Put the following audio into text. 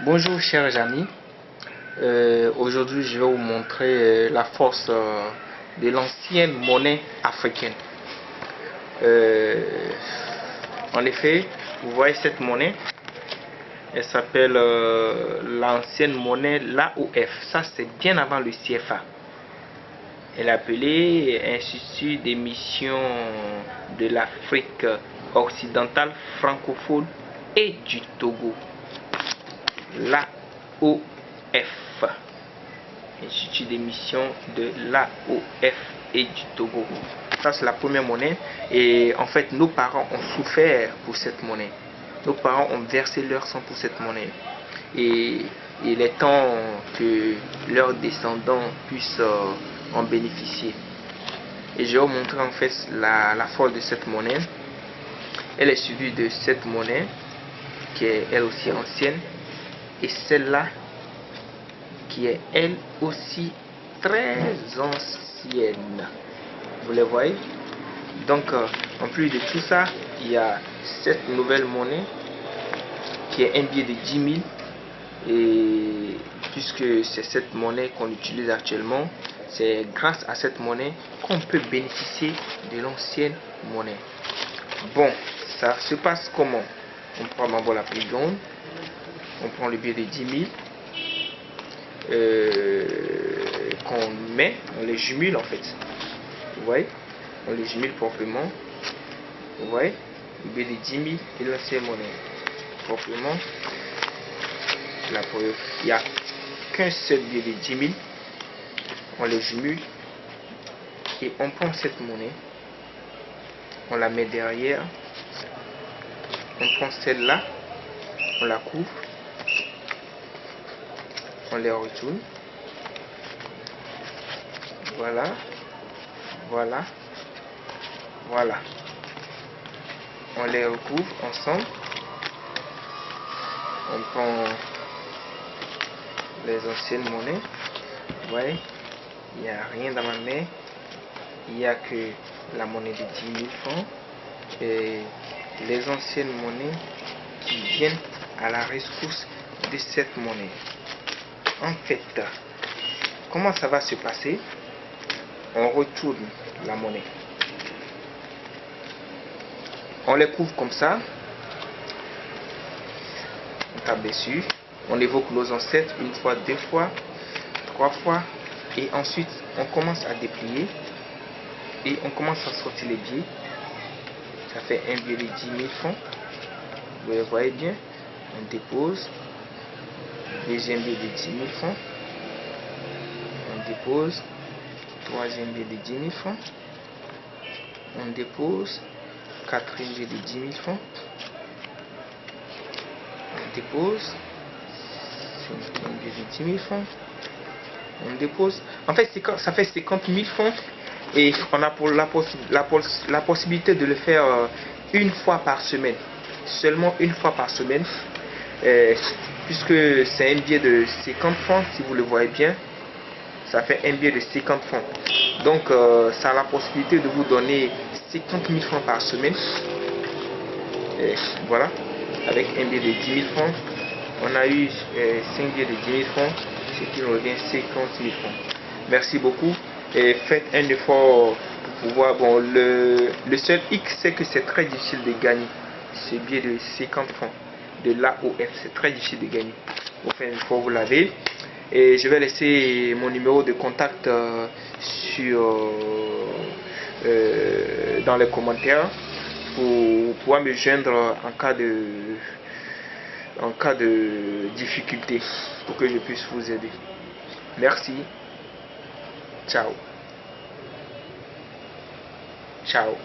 Bonjour chers amis, aujourd'hui je vais vous montrer la force de l'ancienne monnaie africaine. En effet, vous voyez cette monnaie, elle s'appelle l'ancienne monnaie l'AOF, ça c'est bien avant le CFA. Elle est appelée Institut d'émission de l'Afrique occidentale francophone et du Togo. L'AOF, Institut d'émission de l'AOF et du Togo. Ça c'est la première monnaie. Et en fait nos parents ont souffert pour cette monnaie. Nos parents ont versé leur sang pour cette monnaie. Et il est temps que leurs descendants puissent en bénéficier. Et je vais vous montrer en fait la force de cette monnaie. Elle est suivie de cette monnaie qui est elle aussi ancienne. Et celle-là qui est elle aussi très ancienne. Vous les voyez? Donc en plus de tout ça, il y a cette nouvelle monnaie qui est un billet de 10 000. Et puisque c'est cette monnaie qu'on utilise actuellement, c'est grâce à cette monnaie qu'on peut bénéficier de l'ancienne monnaie. Bon, ça se passe comment? On prend d'abord la plus jaune. On prend le billet de 10 000 qu'on met, on les jumelle en fait. Vous voyez, on les jumelle proprement. Vous voyez, le billet de 10 000 et l'ancienne monnaie. Proprement. Il n'y a qu'un seul billet de 10 000. On les jumelle et on prend cette monnaie. On la met derrière. On prend celle-là. On la couvre. On les retourne. Voilà. Voilà. Voilà. On les recouvre ensemble. On prend les anciennes monnaies. Vous voyez, il n'y a rien dans ma main. Il n'y a que la monnaie de 10 000 francs. Et les anciennes monnaies qui viennent à la rescousse de cette monnaie. En fait, comment ça va se passer? On retourne la monnaie. On les couvre comme ça. On tape dessus. On évoque nos ancêtres une fois, deux fois, trois fois. Et ensuite, on commence à déplier. Et on commence à sortir les billets. Ça fait un billet de 10 000 francs. Vous le voyez bien. On dépose. Deuxième billet de 10 000 francs. On dépose. Troisième billet de 10 000 francs. On dépose. Quatrième billet de 10 000 francs. On dépose. Cinquième billet de 10 000 francs. On dépose. En fait, ça fait 50 000 francs. Et on a pour la possibilité de le faire une fois par semaine. Seulement une fois par semaine. Puisque c'est un billet de 50 francs, si vous le voyez bien. Ça fait un billet de 50 francs. Donc, ça a la possibilité de vous donner 50 000 francs par semaine. Et voilà. Avec un billet de 10 000 francs. On a eu 5 billets de 10 000 francs. Ce qui nous revient 50 000 francs. Merci beaucoup. Et faites un effort pour pouvoir. Bon, le seul X, c'est que c'est très difficile de gagner ce billet de 50 francs de l'AOF. C'est très difficile de gagner. Vous faites un effort, vous l'avez. Et je vais laisser mon numéro de contact dans les commentaires pour pouvoir me joindre en cas de difficulté pour que je puisse vous aider. Merci. Ciao. Ciao.